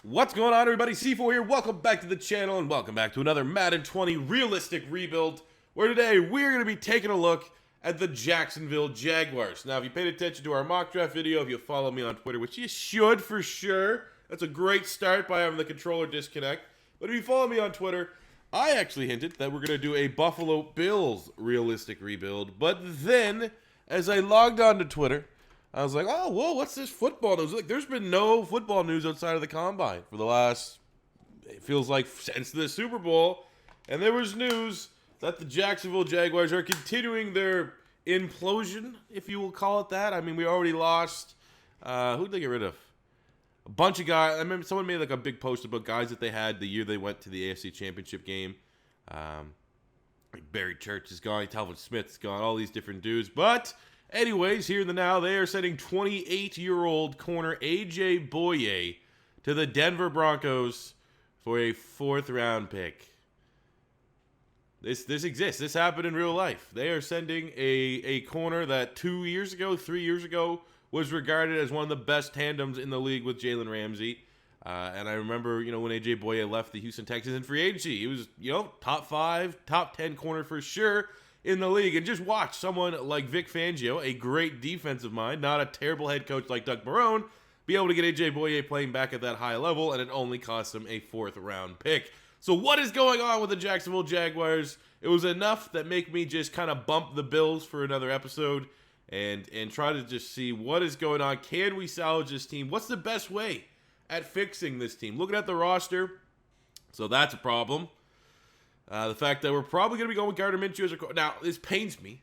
What's going on, everybody? C4 here. Welcome back to the channel and welcome back to another Madden 20 realistic rebuild, where today we're going to be taking a look at the Jacksonville Jaguars. Now, if you paid attention to our mock draft video, if you follow me on Twitter, which you should for sure, that's a great start by having the controller disconnect. But if you follow me on Twitter, I actually hinted that we're going to do a Buffalo Bills realistic rebuild. But then, as I logged on to Twitter, I was like, oh, whoa, what's this football news? Like, there's been no football news outside of the Combine for the last, it feels like, since the Super Bowl. And there was news that the Jacksonville Jaguars are continuing their implosion, if you will call it that. I mean, we already lost, who did they get rid of? A bunch of guys. I remember someone made like a big post about guys that they had the year they went to the AFC Championship game. Like Barry Church is gone, Talvin Smith's gone, all these different dudes. But anyways, here in the now, they are sending 28-year-old corner A.J. Bouye to the Denver Broncos for a 4th-round pick. This exists. This happened in real life. They are sending a corner that 3 years ago, was regarded as one of the best tandems in the league with Jalen Ramsey. And I remember, when A.J. Bouye left the Houston Texans in free agency, he was, top 5, top 10 corner for sure in the league. And just watch someone like Vic Fangio, a great defensive mind, not a terrible head coach like Doug Marrone, be able to get A.J. Bouye playing back at that high level, and it only cost him a 4th-round pick. So what is going on with the Jacksonville Jaguars? It was enough that make me just kind of bump the Bills for another episode and try to just see what is going on. Can we salvage this team? What's the best way at fixing this team? Looking at the roster, so that's a problem. The fact that we're probably going to be going with Gardner Minshew as a now, this pains me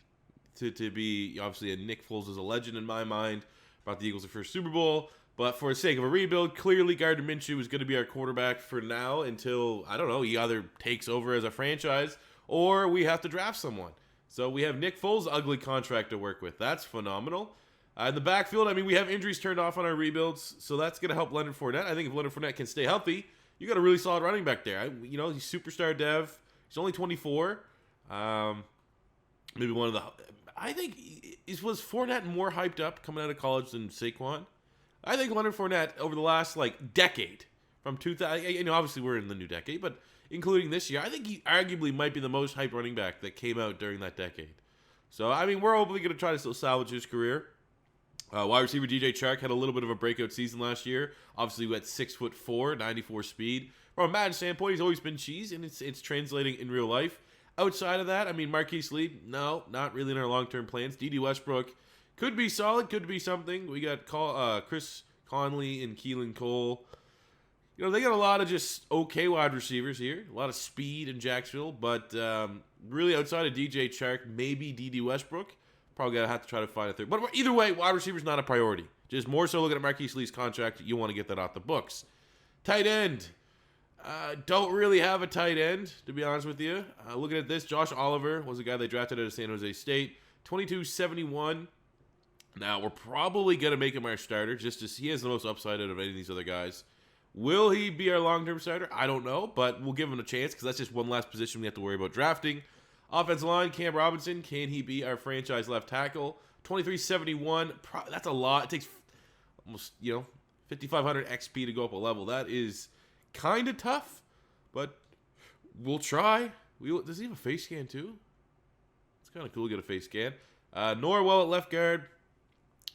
to be, obviously, a Nick Foles is a legend in my mind, brought the Eagles their first Super Bowl, but for the sake of a rebuild, clearly Gardner Minshew is going to be our quarterback for now until, I don't know, he either takes over as a franchise or we have to draft someone. So we have Nick Foles' ugly contract to work with. That's phenomenal. In the backfield, I mean, we have injuries turned off on our rebuilds, so that's going to help Leonard Fournette. I think if Leonard Fournette can stay healthy, you got a really solid running back there. He's superstar dev. He's only 24. Maybe one of the... I think... Was Fournette more hyped up coming out of college than Saquon? I think Leonard Fournette, over the last, decade, from 2000... obviously we're in the new decade, but including this year, I think he arguably might be the most hyped running back that came out during that decade. So, I mean, we're hopefully going to try to still salvage his career. Wide receiver DJ Chark had a little bit of a breakout season last year. Obviously, we had 6'4", 94 speed. From a Madden standpoint, he's always been cheese, and it's translating in real life. Outside of that, I mean, Marquise Lee, no, not really in our long-term plans. D.D. Westbrook could be solid, could be something. We got Chris Conley and Keelan Cole. They got a lot of just okay wide receivers here. A lot of speed in Jacksonville, but really outside of DJ Chark, maybe D.D. Westbrook. Probably going to have to try to find a third. But either way, wide receiver's not a priority. Just more so looking at Marquise Lee's contract, you want to get that off the books. Tight end. Don't really have a tight end, to be honest with you. Looking at this, Josh Oliver was a guy they drafted out of San Jose State. 2271. Now, we're probably going to make him our starter, just as he has the most upside out of any of these other guys. Will he be our long-term starter? I don't know, but we'll give him a chance because that's just one last position we have to worry about drafting. Offensive line, Cam Robinson. Can he be our franchise left tackle? 2371. That's a lot. It takes almost, 5,500 XP to go up a level. That is kind of tough, but we'll try. Does he have a face scan too? It's kind of cool to get a face scan. Norwell at left guard.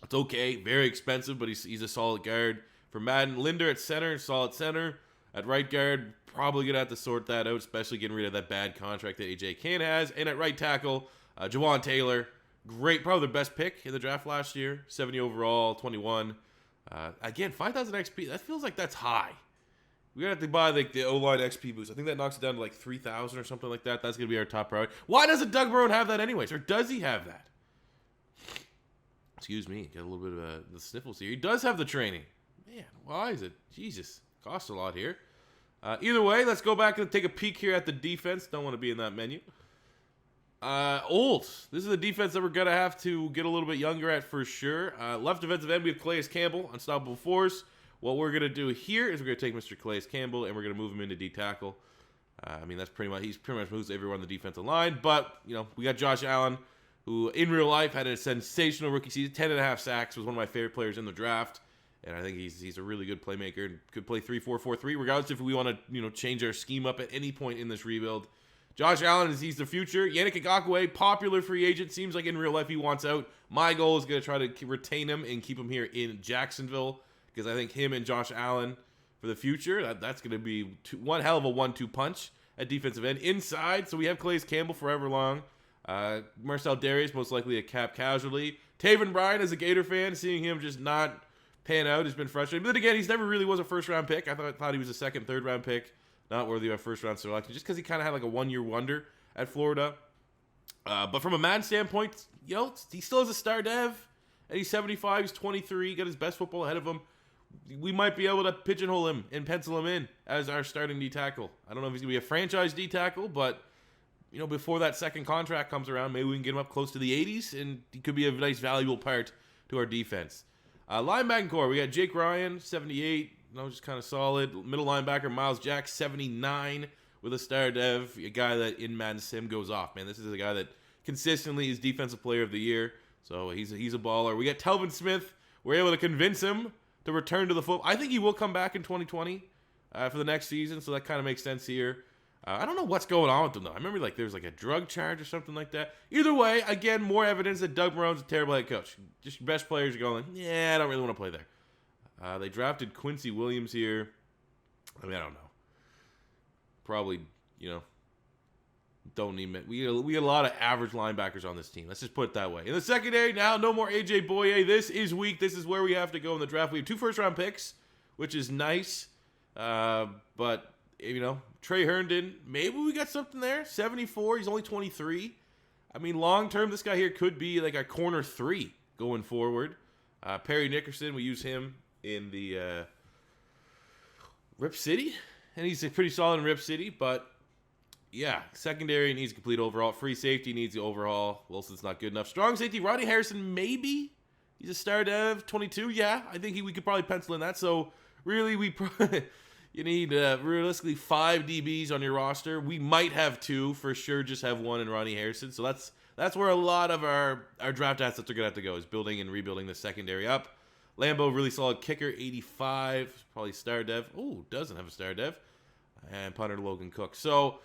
It's okay. Very expensive, but he's a solid guard. For Madden, Linder at center, solid center. At right guard, probably going to have to sort that out, especially getting rid of that bad contract that A.J. Cann has. And at right tackle, Jawan Taylor. Great, probably the best pick in the draft last year. 70 overall, 21. Again, 5,000 XP, that feels like that's high. We're going to have to buy the O-line XP boost. I think that knocks it down to 3,000 or something like that. That's going to be our top priority. Why doesn't Doug Marrone have that anyways? Or does he have that? Excuse me, got a little bit of the sniffles here. He does have the training. Man, why is it? Jesus, costs a lot here. Either way, let's go back and take a peek here at the defense. Don't want to be in that menu. Old. This is the defense that we're going to have to get a little bit younger at for sure. Left defensive end, we have Calais Campbell, unstoppable force. What we're going to do here is we're going to take Mr. Calais Campbell and we're going to move him into D tackle. I mean, he's pretty much moves everyone on the defensive line. But, we got Josh Allen, who in real life had a sensational rookie season. 10.5 sacks, was one of my favorite players in the draft. And I think he's a really good playmaker and could play 3-4-4-3, regardless if we want to, change our scheme up at any point in this rebuild. Josh Allen, he's the future. Yannick Ngakoue, popular free agent. Seems like in real life he wants out. My goal is going to try to retain him and keep him here in Jacksonville, because I think him and Josh Allen for the future, that's going to be one hell of a 1-2 punch at defensive end. Inside, so we have Calais Campbell forever long. Marcel Darius, most likely a cap casualty. Taven Bryan, as a Gator fan, seeing him just not pan out has been frustrating. But then again, he's never really was a first-round pick. I thought he was a second, third-round pick. Not worthy of a first-round selection, just because he kind of had like a one-year wonder at Florida. But from a Madden standpoint, he still has a star dev. And he's 75, he's 23, got his best football ahead of him. We might be able to pigeonhole him and pencil him in as our starting D tackle. I don't know if he's going to be a franchise D tackle, but before that second contract comes around, maybe we can get him up close to the 80s, and he could be a nice, valuable part to our defense. Linebacking core, we got Jake Ryan, 78, just kind of solid. Middle linebacker, Miles Jack, 79, with a star dev, a guy that in Madden Sim goes off, man. This is a guy that consistently is Defensive Player of the Year, so he's a baller. We got Telvin Smith. We're able to convince him to return to the football. I think he will come back in 2020 for the next season, so that kind of makes sense here. I don't know what's going on with him, though. I remember there's a drug charge or something like that. Either way, again, more evidence that Doug Marrone's a terrible head coach. Just your best players are going, I don't really want to play there. They drafted Quincy Williams here. I don't know. Probably, don't need it. We got a lot of average linebackers on this team. Let's just put it that way. In the secondary, now no more AJ Bouye. This is weak. This is where we have to go in the draft. We have 2 first-round picks, which is nice. But, Trey Herndon, maybe we got something there. 74, he's only 23. Long-term, this guy here could be like a corner 3 going forward. Perry Nickerson, we use him in the Rip City. And he's pretty solid in Rip City, but yeah, secondary needs complete overhaul. Free safety needs the overhaul. Wilson's not good enough. Strong safety, Rodney Harrison, maybe. He's a star dev, 22. Yeah, I think we could probably pencil in that. So really, you need realistically 5 DBs on your roster. We might have 2 for sure. Just have 1 in Rodney Harrison. So that's where a lot of our draft assets are gonna have to go, is building and rebuilding the secondary up. Lambeau, really solid kicker, 85, probably star dev. Oh, doesn't have a star dev. And punter Logan Cook. So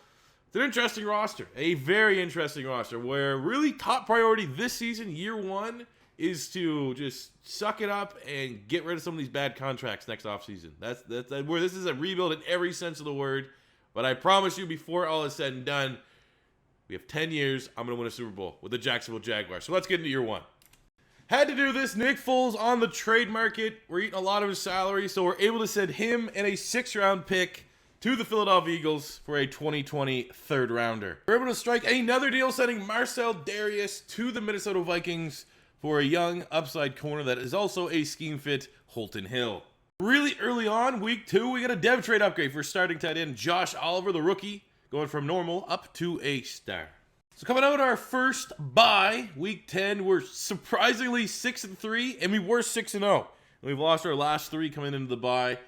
it's an interesting roster, a very interesting roster, where really top priority this season, year 1, is to just suck it up and get rid of some of these bad contracts next offseason. That's where this is a rebuild in every sense of the word. But I promise you, before all is said and done, we have 10 years. I'm going to win a Super Bowl with the Jacksonville Jaguars. So let's get into year 1. Had to do this. Nick Foles on the trade market. We're eating a lot of his salary, so we're able to send him and a 6th-round pick to the Philadelphia Eagles for a 2020 third rounder. We're able to strike another deal, sending Marcel Darius to the Minnesota Vikings for a young upside corner that is also a scheme fit, Holton Hill. Really early on, week 2, we got a dev trade upgrade for starting tight end Josh Oliver, the rookie, going from normal up to a star. So coming out our first bye, week 10, we're surprisingly 6-3, and we were 6-0. We've lost our last 3 coming into the bye.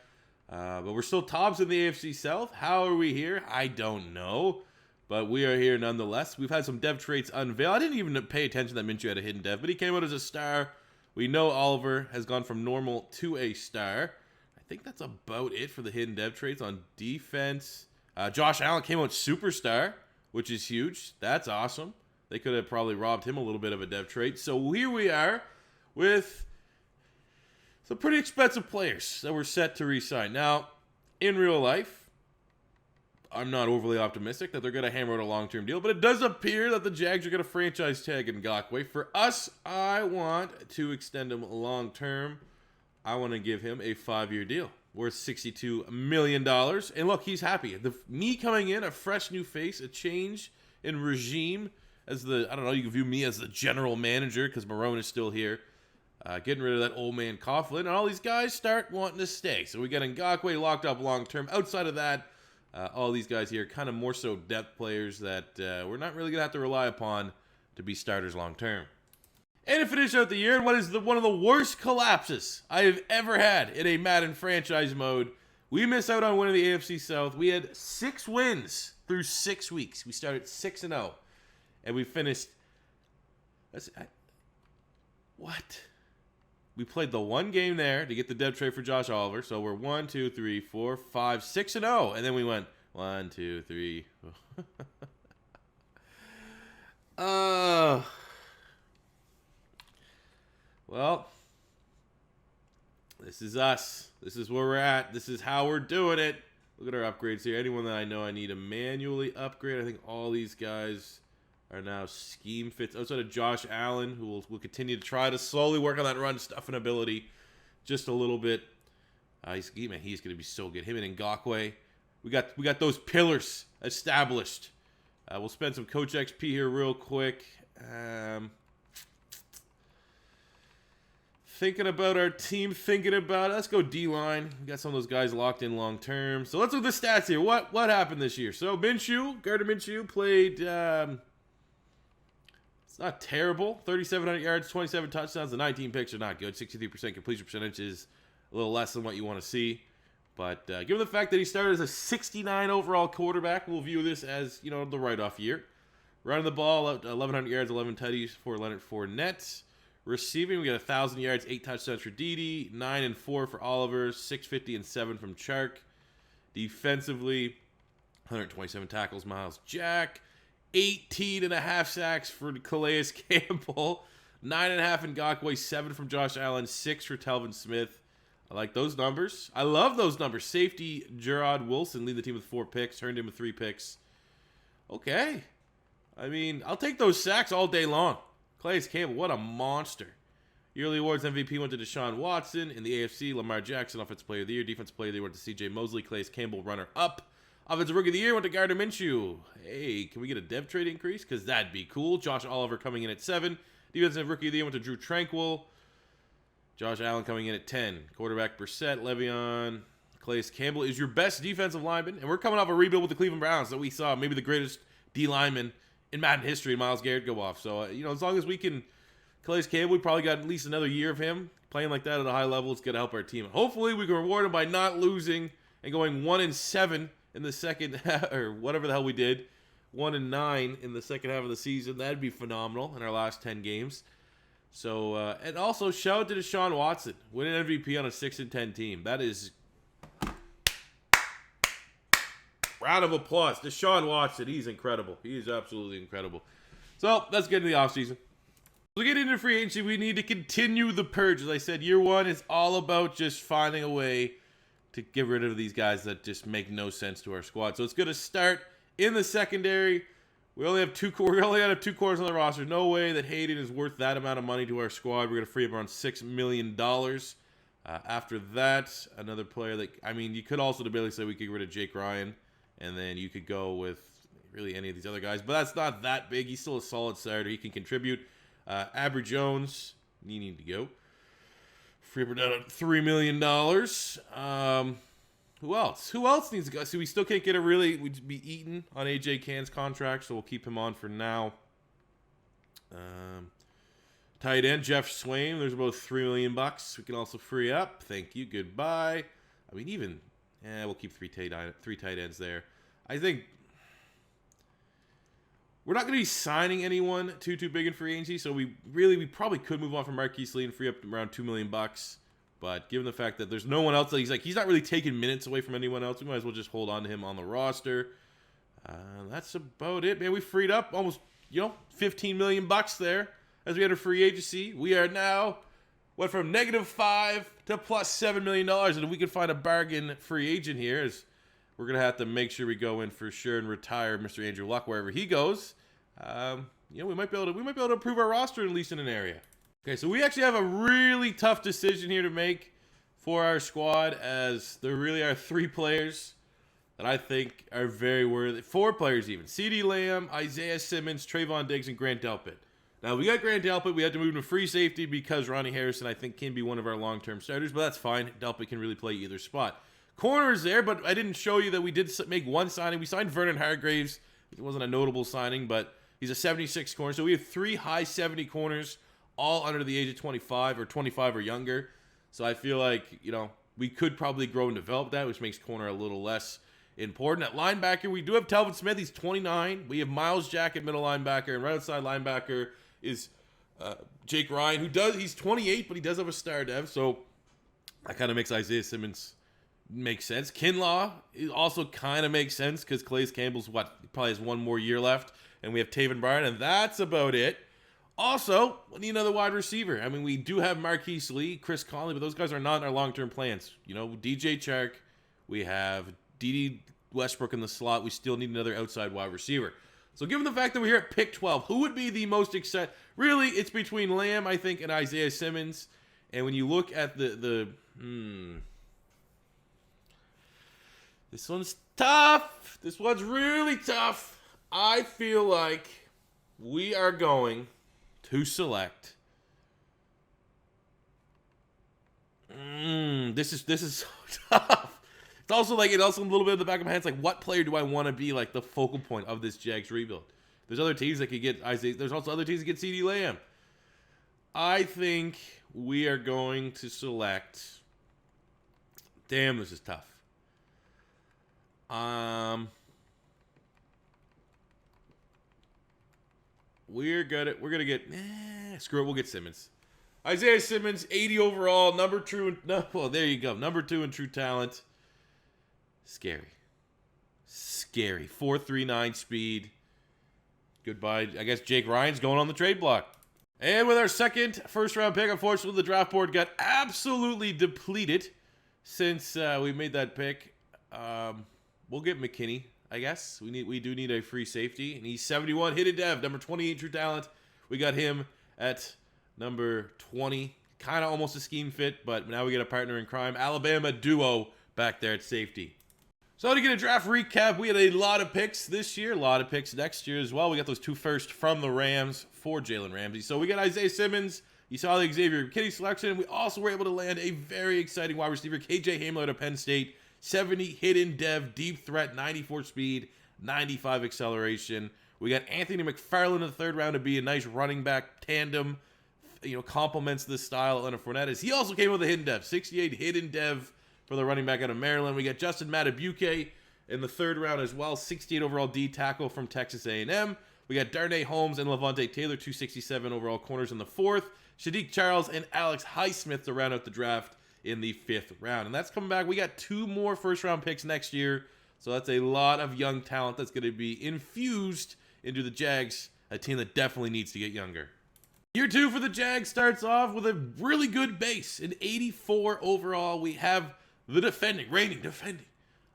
But we're still tops in the AFC South. How are we here? I don't know. But we are here nonetheless. We've had some dev traits unveiled. I didn't even pay attention that Minshew had a hidden dev, but he came out as a star. We know Oliver has gone from normal to a star. I think that's about it for the hidden dev traits on defense. Josh Allen came out superstar, which is huge. That's awesome. They could have probably robbed him a little bit of a dev trait. So here we are with some pretty expensive players that were set to re-sign. Now, in real life, I'm not overly optimistic that they're going to hammer out a long-term deal, but it does appear that the Jags are going to franchise tag Ngakoue. For us, I want to extend him long-term. I want to give him a 5-year deal worth $62 million. And look, he's happy. Me coming in, a fresh new face, a change in regime as I don't know, you can view me as the general manager because Marrone is still here. Getting rid of that old man Coughlin, and all these guys start wanting to stay. So we got Ngakoue locked up long-term. Outside of that, all these guys here kind of more so depth players that we're not really going to have to rely upon to be starters long-term. And to finish out the year, in what is one of the worst collapses I have ever had in a Madden franchise mode, we missed out on winning the AFC South. We had 6 wins through 6 weeks. We started 6-0, and we finished... What? we played the one game there to get the depth trade for Josh Oliver. So we're 1, 2, 3, 4, 5, 6-0. And then we went 1, 2, 3. Well, this is us. This is where we're at. This is how we're doing it. Look at our upgrades here. Anyone that I know I need to manually upgrade. I think all these guys are now scheme fits. Outside of Josh Allen, who will continue to try to slowly work on that run stuffing ability just a little bit. He's going to be so good. Him and Ngakoue. We got those pillars established. We'll spend some Coach XP here real quick. Thinking about our team, let's go D-line. We got some of those guys locked in long term. So let's look at the stats here. What happened this year? So Gardner Minshew played, it's not terrible. 3,700 yards, 27 touchdowns, the 19 picks are not good. 63% completion percentage is a little less than what you want to see. But given the fact that he started as a 69 overall quarterback, we'll view this as, the write-off year. Running the ball, 1,100 yards, 11 tutties for Leonard Fournette. Receiving, we got 1,000 yards, 8 touchdowns for Dede, 9 and 4 for Oliver, 650 and 7 from Chark. Defensively, 127 tackles, Miles Jack, 18.5 sacks for Calais Campbell, 9.5 Ngakoue, 7 from Josh Allen, 6 for Telvin Smith. I like those numbers. I love those numbers. Safety, Gerard Wilson, lead the team with 4 picks, turned in with 3 picks. Okay. I mean, I'll take those sacks all day long. Calais Campbell, what a monster. Yearly awards MVP went to Deshaun Watson. In the AFC, Lamar Jackson, Offensive Player of the Year. Defensive Player of the Year went to C.J. Mosley. Calais Campbell, runner-up. Offensive Rookie of the Year went to Gardner Minshew. Hey, can we get a dev trade increase? Because that'd be cool. Josh Oliver coming in at 7. Defensive Rookie of the Year went to Drew Tranquil. Josh Allen coming in at 10. Quarterback Brissett, Le'Veon. Calais Campbell is your best defensive lineman. And we're coming off a rebuild with the Cleveland Browns that we saw maybe the greatest D lineman in Madden history, Myles Garrett, go off. So, as long as we can, Calais Campbell, we probably got at least another year of him playing like that at a high level. It's going to help our team. Hopefully, we can reward him by not losing and going 1-7 in the second half, or whatever the hell we did. 1-9 in the second half of the season. That'd be phenomenal in our last 10 games. So, and also, shout out to Deshaun Watson, winning MVP on a 6-10 team. That is... Round of applause. Deshaun Watson, he's incredible. He is absolutely incredible. So, let's get into the offseason. To get into free agency, we need to continue the purge. As I said, year one is all about just finding a way to get rid of these guys that just make no sense to our squad. So, it's going to start in the secondary. We only have 2 corners on the roster. No way that Hayden is worth that amount of money to our squad. We're going to free up around $6 million. After that, another player that, you could also debatably say we could get rid of Jake Ryan. And then you could go with really any of these other guys. But that's not that big. He's still a solid starter. He can contribute. Abry Jones, you need to go. Free up down at $3 million. Who else? Who else needs to go? See, we still can't get we'd be eaten on A.J. Cann's contract, so we'll keep him on for now. Tight end, Jeff Swain. There's about $3 million. We can also free up. Thank you. Goodbye. We'll keep three tight ends there. I think we're not going to be signing anyone too big in free agency, so we probably could move on from Marquise Lee and free up around $2 million. But given the fact that there's no one else that he's not really taking minutes away from anyone else, we might as well just hold on to him on the roster. That's about it, man. We freed up almost $15 million there as we enter free agency. We are now went from -5 to plus $7 million, and if we can find a bargain free agent here, as we're gonna have to make sure we go in for sure and retire Mr. Andrew Luck wherever he goes. We might be able to improve our roster at least in an area. Okay, so we actually have a really tough decision here to make for our squad, as there really are 3 players that I think are very worthy. 4 players even: CeeDee Lamb, Isaiah Simmons, Trayvon Diggs, and Grant Delpit. Now, we got Grant Delpit. We had to move him to free safety because Ronnie Harrison, I think, can be one of our long-term starters, but that's fine. Delpit can really play either spot. Corner is there, but I didn't show you that we did make one signing. We signed Vernon Hargreaves. It wasn't a notable signing, but he's a 76 corner. So we have 3 high 70 corners, all under the age of 25 or 25 or younger. So I feel like, we could probably grow and develop that, which makes corner a little less important. At linebacker, we do have Telvin Smith. He's 29. We have Miles Jack at middle linebacker, and right outside linebacker is Jake Ryan, he's 28, but he does have a star dev, so that kind of makes Isaiah Simmons make sense. Kinlaw also kind of makes sense because Calais Campbell's probably has one more year left, and we have Taven Bryan, and that's about it. Also, we need another wide receiver. I mean, we do have Marquise Lee, Chris Conley, but those guys are not in our long-term plans. You know, DJ Chark, we have Dede Westbrook in the slot. We still need another outside wide receiver. So given the fact that we're here at pick 12, who would be the most excited? Really, it's between Lamb, I think, and Isaiah Simmons. And when you look at this one's tough. This one's really tough. I feel like we are going to select. This is so tough. It's also a little bit in the back of my head. It's like, what player do I want to be like the focal point of this Jags rebuild? There's other teams that could get Isaiah. There's also other teams that get CeeDee Lamb. I think we are going to select. Damn, this is tough. We're gonna get. Screw it. We'll get Simmons. Isaiah Simmons, 80 overall, number 2. Well, there you go. Number 2 in true talent. Scary. 4.39 speed. Goodbye. I guess Jake Ryan's going on the trade block. And with our second first-round pick, unfortunately, the draft board got absolutely depleted since we made that pick. We'll get McKinney, I guess. We do need a free safety, and he's 71. Hidden dev, number 28 true talent. We got him at number 20. Kind of almost a scheme fit, but now we get a partner in crime. Alabama duo back there at safety. So to get a draft recap, we had a lot of picks this year, a lot of picks next year as well. We got those 2 first from the Rams for Jalen Ramsey. So we got Isaiah Simmons. You saw the Xavier McKinney selection. We also were able to land a very exciting wide receiver, KJ Hamler out of Penn State. 70 hidden dev, deep threat, 94 speed, 95 acceleration. We got Anthony McFarland in the 3rd round to be a nice running back tandem. You know, complements this style of Leonard Fournette. He also came with a hidden dev, 68 hidden dev for the running back out of Maryland. We got Justin Madubuike in the 3rd round as well, 68 overall D tackle from Texas A&M. We got Darnay Holmes and Levante Taylor, 267 overall corners in the 4th. Shadiq Charles and Alex Highsmith to round out the draft in the 5th round. And that's coming back. We got 2 more first-round picks next year. So that's a lot of young talent that's going to be infused into the Jags, a team that definitely needs to get younger. Year 2 for the Jags starts off with a really good base. An 84 overall. We have the reigning defending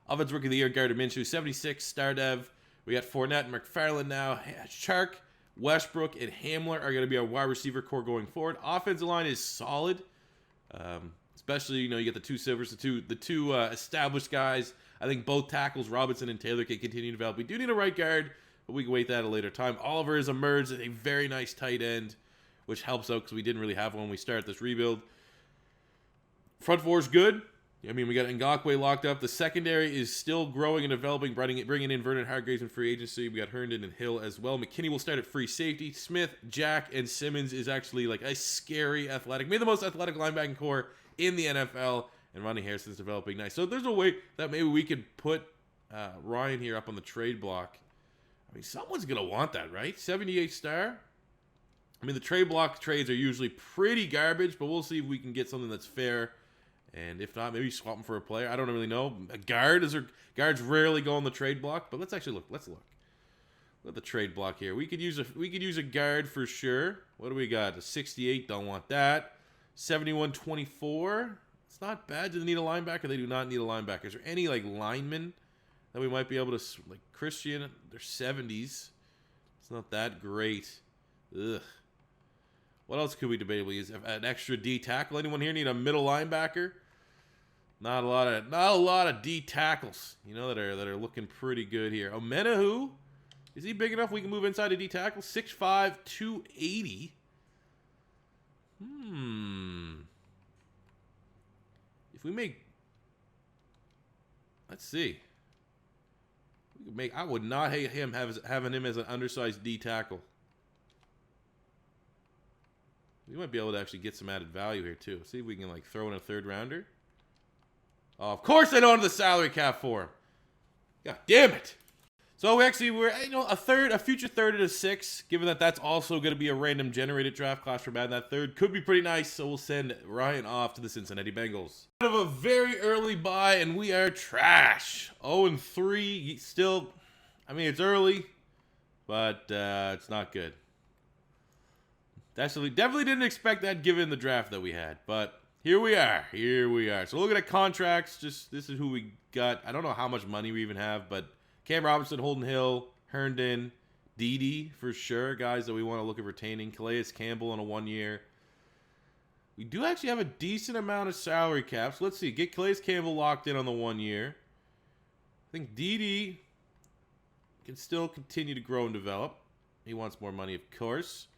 Offensive Rookie of the Year, Gardner Minshew, 76 star dev. We got Fournette and McFarland now. Chark, Westbrook, and Hamler are going to be our wide receiver core going forward. Offensive line is solid. Especially, you get the 2 Silvers, the two established guys. I think both tackles, Robinson and Taylor, can continue to develop. We do need a right guard, but we can wait that at a later time. Oliver has emerged as a very nice tight end, which helps out because we didn't really have one when we started this rebuild. Front 4 is good. I mean, we got Ngakoue locked up. The secondary is still growing and developing, bringing in Vernon Hargreaves in free agency. We got Herndon and Hill as well. McKinney will start at free safety. Smith, Jack, and Simmons is actually like a scary athletic. Maybe the most athletic linebacking core in the NFL. And Ronnie Harrison's developing nice. So there's a way that maybe we could put Ryan here up on the trade block. I mean, someone's going to want that, right? 78 star. I mean, the trade block trades are usually pretty garbage, but we'll see if we can get something that's fair. And if not, maybe swap him for a player. I don't really know. A guard, guards rarely go on the trade block, but let's actually look. Let's look at the trade block here. We could use a guard for sure. What do we got? A 68, don't want that. 71, 24. It's not bad. Do they need a linebacker? They do not need a linebacker. Is there any linemen that we might be able to Christian? They're 70s. It's not that great. Ugh. What else could we debatably use? An extra D tackle? Anyone here need a middle linebacker? Not a lot of D tackles, that are looking pretty good here. Omenahu, is he big enough we can move inside a D tackle? 6'5", 280. If we make, let's see. I would not hate him having him as an undersized D tackle. We might be able to actually get some added value here, too. See if we can, throw in a 3rd rounder. Oh, of course I don't have the salary cap for him. God damn it. So we're a future third and a 6, given that that's also going to be a random generated draft class for Madden. That third could be pretty nice, so we'll send Ryan off to the Cincinnati Bengals. Kind of a very early buy, and we are trash. 0-3, still, I mean, it's early, but it's not good. Definitely didn't expect that given the draft that we had, but here we are. So looking at contracts, this is who we got. I don't know how much money we even have, but Cam Robinson, Holden Hill, Herndon, Dede for sure, guys that we want to look at retaining. Calais Campbell on a 1 year. We do actually have a decent amount of salary caps. Let's see. Get Calais Campbell locked in on the 1 year. I think Dede can still continue to grow and develop. He wants more money, of course.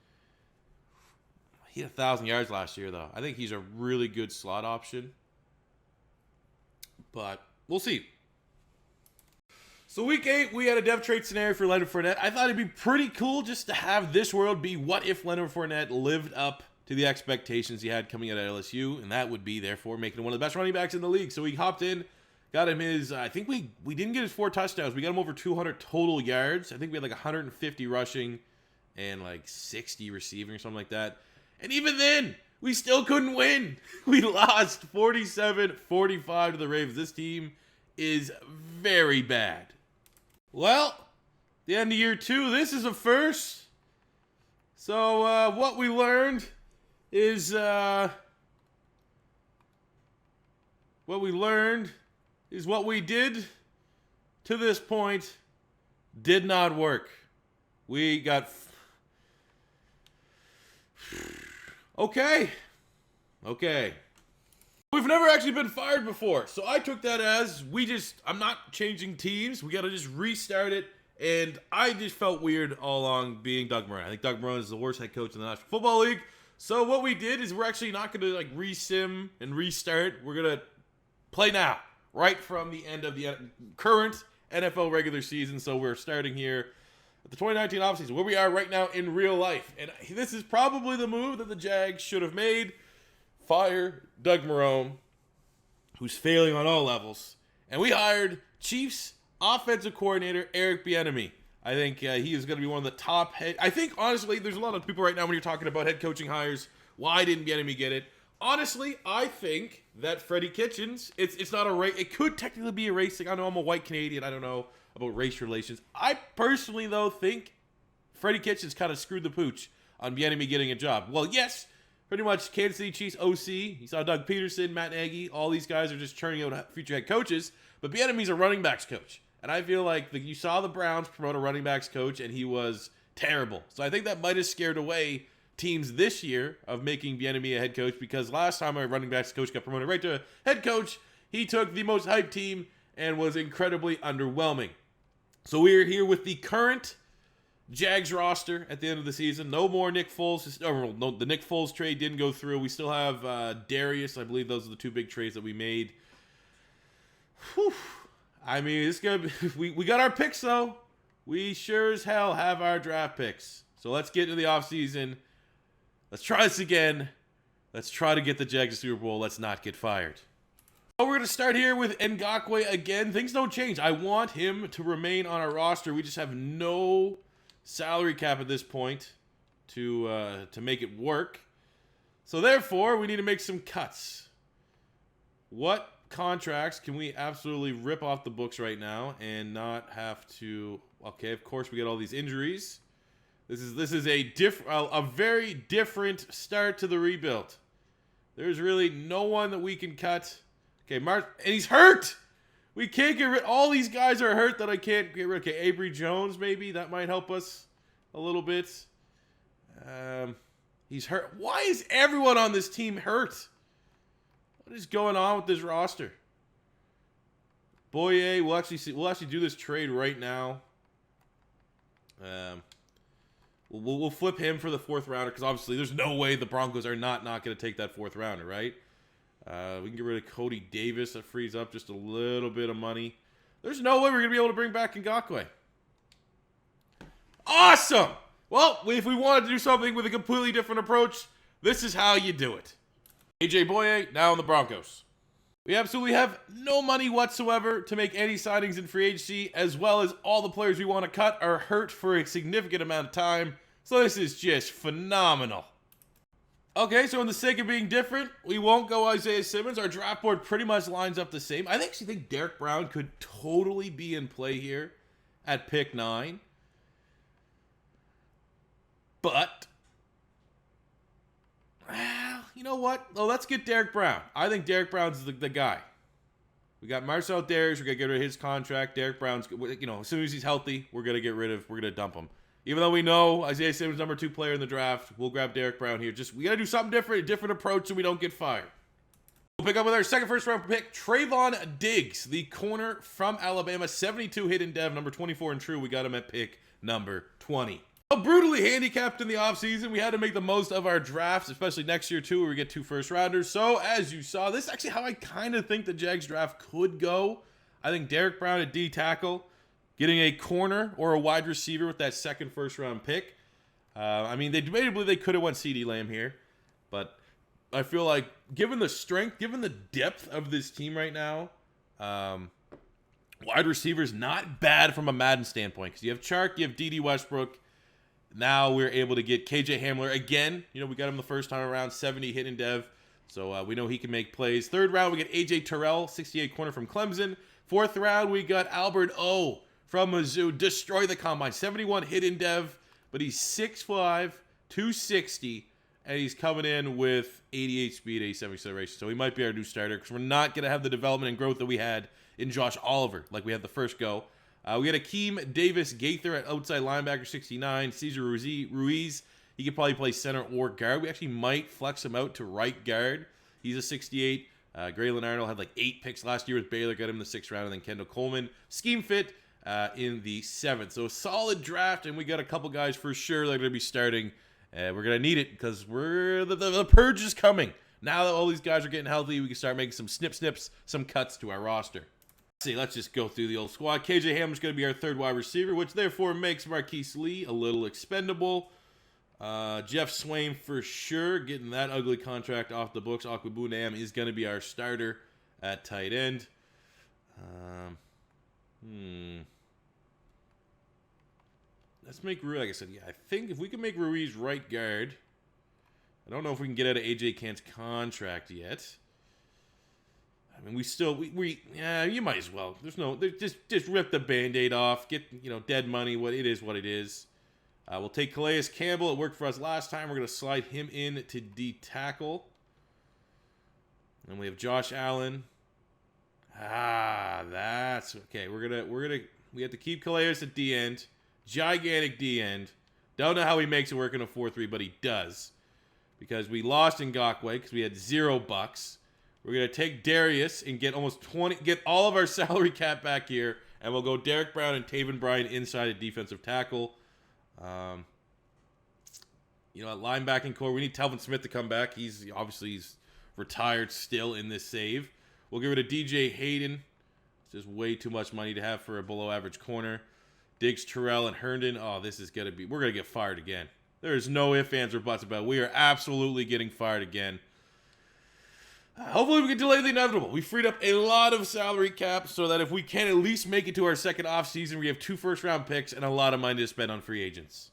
He had 1,000 yards last year, though. I think he's a really good slot option. But we'll see. So week 8, we had a dev trade scenario for Leonard Fournette. I thought it'd be pretty cool just to have this world be what if Leonard Fournette lived up to the expectations he had coming out of LSU, and that would be, therefore, making him one of the best running backs in the league. So we hopped in, got him his, I think we didn't get his 4 touchdowns. We got him over 200 total yards. I think we had like 150 rushing and like 60 receiving or something like that. And even then, we still couldn't win. We lost 47-45 to the Ravens. This team is very bad. Well, the end of year 2, this is a first. So what we learned is what we did to this point did not work. We got okay. We've never actually been fired before, so I took that as I'm not changing teams. We got to just restart it, and I just felt weird all along being Doug Marrone. I think Doug Marrone is the worst head coach in the National Football League. So what we did is we're actually not going to like resim and restart. We're going to play now, right from the end of the current NFL regular season. So we're starting here at the 2019 offseason, where we are right now in real life. And this is probably the move that the Jags should have made. Fire Doug Marrone, who's failing on all levels. And we hired Chiefs offensive coordinator Eric Bieniemy. I think he is going to be one of the top I think, honestly, there's a lot of people right now when you're talking about head coaching hires. Why didn't Bieniemy get it? Honestly, I think that Freddie Kitchens, it's not a race. It could technically be a racing. I know I'm a white Canadian. I don't know about race relations. I personally, though, think Freddie Kitchens kind of screwed the pooch on Bieniemy getting a job. Well, yes, pretty much Kansas City Chiefs OC. You saw Doug Peterson, Matt Nagy. All these guys are just churning out future head coaches. But Bieniemy's a running backs coach. And I feel like you saw the Browns promote a running backs coach, and he was terrible. So I think that might have scared away teams this year of making Bieniemy a head coach, because last time our running backs coach got promoted right to head coach, he took the most hyped team and was incredibly underwhelming. So we're here with the current Jags roster at the end of the season. No more Nick Foles. The Nick Foles trade didn't go through. We still have Darius. I believe those are the 2 big trades that we made. Whew. I mean, it's gonna be, we got our picks, though. We sure as hell have our draft picks. So let's get into the offseason. Let's try this again. Let's try to get the Jags to Super Bowl. Let's not get fired. We're going to start here with Ngakoue again. Things don't change. I want him to remain on our roster. We just have no salary cap at this point to make it work. So therefore, we need to make some cuts. What contracts can we absolutely rip off the books right now and not have to? Okay, of course we get all these injuries. This is a very different start to the rebuild. There's really no one that we can cut. Okay, and he's hurt. We can't get rid. All these guys are hurt that I can't get rid. Okay, Avery Jones, maybe that might help us a little bit. He's hurt. Why is everyone on this team hurt? What is going on with this roster? Bouye, we'll actually do this trade right now. We'll flip him for the 4th rounder, because obviously there's no way the Broncos are not going to take that 4th rounder, right? We can get rid of Cody Davis. That frees up just a little bit of money. There's no way we're going to be able to bring back Ngakoue. Awesome! Well, if we wanted to do something with a completely different approach, this is how you do it. AJ Bouye, now in the Broncos. We absolutely have no money whatsoever to make any signings in free agency, as well as all the players we want to cut are hurt for a significant amount of time. So this is just phenomenal. Okay, so in the sake of being different, we won't go Isaiah Simmons. Our draft board pretty much lines up the same. I actually think Derek Brown could totally be in play here at pick 9. But, you know what? Oh, let's get Derek Brown. I think Derek Brown's the guy. We got Marcel Darius. We're going to get rid of his contract. Derek Brown's, as soon as he's healthy, we're going to dump him. Even though we know Isaiah Simmons number 2 player in the draft, we'll grab Derek Brown here. We got to do something different, a different approach so we don't get fired. We'll pick up with our second first round pick, Trayvon Diggs, the corner from Alabama, 72 hit in dev, number 24 and true. We got him at pick number 20. Brutally handicapped in the offseason. We had to make the most of our drafts, especially next year too, where we get 2 first rounders. So as you saw, this is actually how I kind of think the Jags draft could go. I think Derek Brown at D tackle, getting a corner or a wide receiver with that second first round pick. I mean, debatably they could have went CeeDee Lamb here, but I feel like given the strength, given the depth of this team right now, wide receivers not bad from a Madden standpoint, because you have Chark, you have D.D. Westbrook. Now we're able to get KJ Hamler again. We got him the first time around, 70 hit in dev. So we know he can make plays. Third round, we get AJ Terrell, 68 corner from Clemson. Fourth round, we got Albert O from Mizzou. Destroy the combine, 71 hit in dev. But he's 6'5", 260. And he's coming in with 88 speed, 87 acceleration. So he might be our new starter because we're not going to have the development and growth that we had in Josh Oliver like we had the first go. We had Akeem Davis Gaither at outside linebacker, 69. Cesar Ruiz, he could probably play center or guard. We actually might flex him out to right guard. He's a 68. Graylin Arnold had like 8 picks last year with Baylor, got him in the 6th round, and then Kendall Coleman. Scheme fit in the 7th. So a solid draft, and we got a couple guys for sure that are going to be starting. We're going to need it because the purge is coming. Now that all these guys are getting healthy, we can start making some snips, some cuts to our roster. Let's just go through the old squad. KJ Hamler's going to be our 3rd wide receiver, which therefore makes Marquise Lee a little expendable. Jeff Swain for sure, getting that ugly contract off the books. Akwabunam is going to be our starter at tight end. Let's make Ruiz, like I said, I think if we can make Ruiz right guard, I don't know if we can get out of AJ Kant's contract yet. I mean, yeah, you might as well. Just rip the Band-Aid off. Get, dead money. It is what it is. We'll take Calais Campbell. It worked for us last time. We're going to slide him in to D tackle. And we have Josh Allen. That's okay. We have to keep Calais at D end. Gigantic D end. Don't know how he makes it work in a 4-3, but he does. Because we lost Ngakoue because we had $0. We're going to take Darius and get all of our salary cap back here, and we'll go Derek Brown and Taven Bryan inside at defensive tackle. At linebacking core, we need Telvin Smith to come back. He's retired still in this save. We'll give it to DJ Hayden. It's just way too much money to have for a below-average corner. Diggs, Terrell, and Herndon. Oh, we're going to get fired again. There's no ifs, ands, or buts about it. We are absolutely getting fired again. Hopefully we can delay the inevitable. We freed up a lot of salary cap so that if we can at least make it to our second offseason, we have 2 first-round picks and a lot of money to spend on free agents.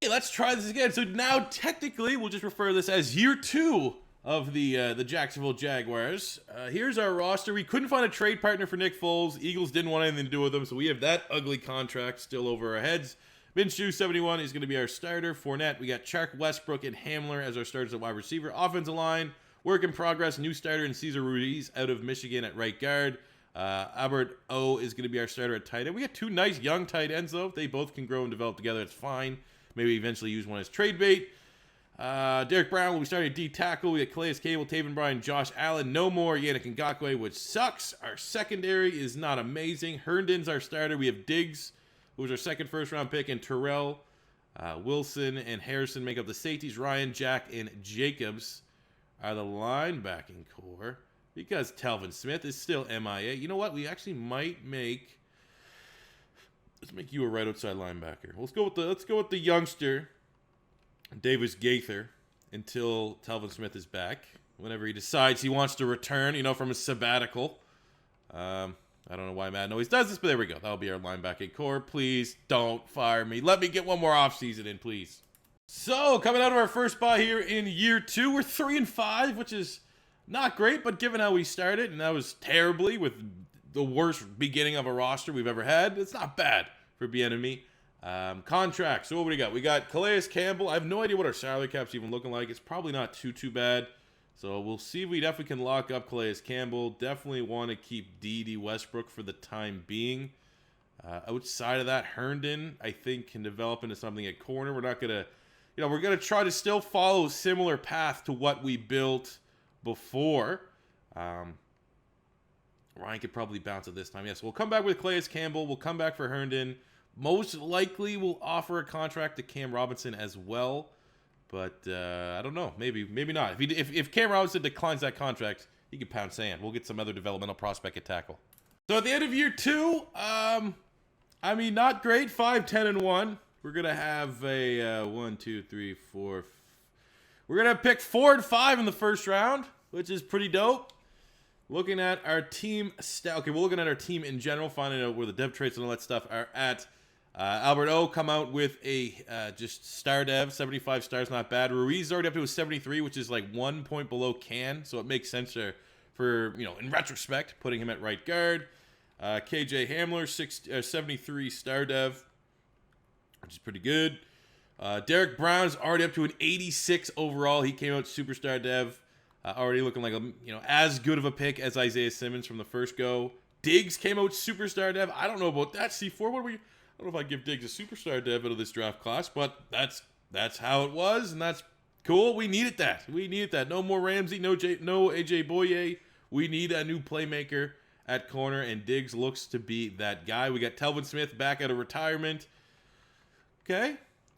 Okay, let's try this again. So now, technically, we'll just refer to this as year 2 of the Jacksonville Jaguars. Here's our roster. We couldn't find a trade partner for Nick Foles. Eagles didn't want anything to do with him, so we have that ugly contract still over our heads. Minshew, 71, is going to be our starter. Fournette, we got Chark, Westbrook, and Hamler as our starters at wide receiver. Offensive line, work in progress, new starter in Cesar Ruiz out of Michigan at right guard. Albert O is going to be our starter at tight end. We got 2 nice young tight ends, though. If they both can grow and develop together, it's fine. Maybe eventually use one as trade bait. Derek Brown will be starting at D tackle. We got Calais Campbell, Taven Bryan, Josh Allen. No more Yannick Ngakoue, which sucks. Our secondary is not amazing. Herndon's our starter. We have Diggs, who was our second first-round pick, and Terrell, Wilson, and Harrison make up the safeties. Ryan, Jack, and Jacobs are the linebacking core because Telvin Smith is still MIA. You know what? We actually might let's make you a right outside linebacker. Let's go with the youngster, Davis Gaither, until Telvin Smith is back. whenever he decides he wants to return, from his sabbatical. I don't know why Madden always does this, but there we go. That'll be our linebacking core. Please don't fire me. Let me get one more offseason in, please. So, coming out of our first spot here in year 2, we're 3-5, which is not great, but given how we started, and that was terribly with the worst beginning of a roster we've ever had, it's not bad for Bien-Aimé. Contracts. So what do we got? We got Calais Campbell. I have no idea what our salary cap's even looking like. It's probably not too bad. So we'll see if we definitely can lock up Calais Campbell. Definitely want to keep D.D. Westbrook for the time being. Outside of that, Herndon, I think, can develop into something at corner. We're not going to, we're going to try to still follow a similar path to what we built before. Ryan could probably bounce it this time. Yes, we'll come back with Calais Campbell. We'll come back for Herndon. Most likely we'll offer a contract to Cam Robinson as well. But I don't know. Maybe not. If Cam Robinson declines that contract, he can pound sand. We'll get some other developmental prospect at tackle. So at the end of year 2, not great. 5-10-1. We're gonna have a 1, 2, 3, 4. We're gonna pick 4 and 5 in the first round, which is pretty dope. Looking at our team we're looking at our team in general, finding out where the dev traits and all that stuff are at. Albert O come out with a just star dev, 75 stars, not bad. Ruiz already up to a 73, which is like 1 point below Can, so it makes sense for in retrospect, putting him at right guard. KJ Hamler, 73 star dev, which is pretty good. Derek Brown's already up to an 86 overall. He came out superstar dev, already looking like as good of a pick as Isaiah Simmons from the first go. Diggs came out superstar dev. I don't know about that. C4, I don't know if I give Diggs a superstar dev out of this draft class, but that's how it was, and that's cool. We needed that. No more Ramsey, no AJ Bouye. We need a new playmaker at corner, and Diggs looks to be that guy. We got Telvin Smith back out of retirement. Okay.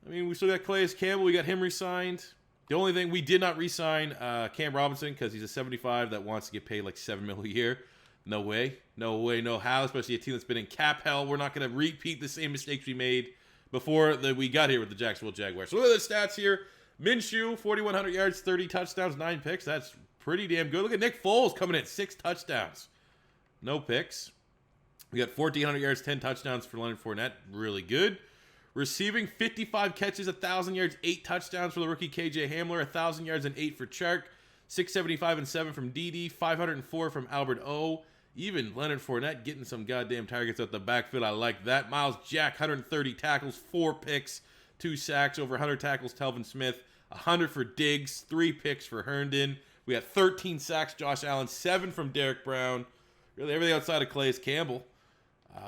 We still got Calais Campbell. We got him re-signed. The only thing we did not re-sign Cam Robinson because he's a 75 that wants to get paid like $7 million a year. No way, no how, especially a team that's been in cap hell. We're not going to repeat the same mistakes we made before we got here with the Jacksonville Jaguars. So look at the stats here. Minshew, 4,100 yards, 30 touchdowns, 9 picks. That's pretty damn good. Look at Nick Foles coming in, 6 touchdowns. No picks. We got 1,400 yards, 10 touchdowns for Leonard Fournette. Really good. Receiving 55 catches, 1,000 yards, 8 touchdowns for the rookie KJ Hamler, 1,000 yards and 8 for Chark, 675 and 7 from DD, 504 from Albert O. Even Leonard Fournette getting some goddamn targets out the backfield. I like that. Miles Jack, 130 tackles, 4 picks, 2 sacks, over 100 tackles, Telvin Smith, 100 for Diggs, 3 picks for Herndon. We got 13 sacks, Josh Allen, 7 from Derek Brown. Really everything outside of Calais Campbell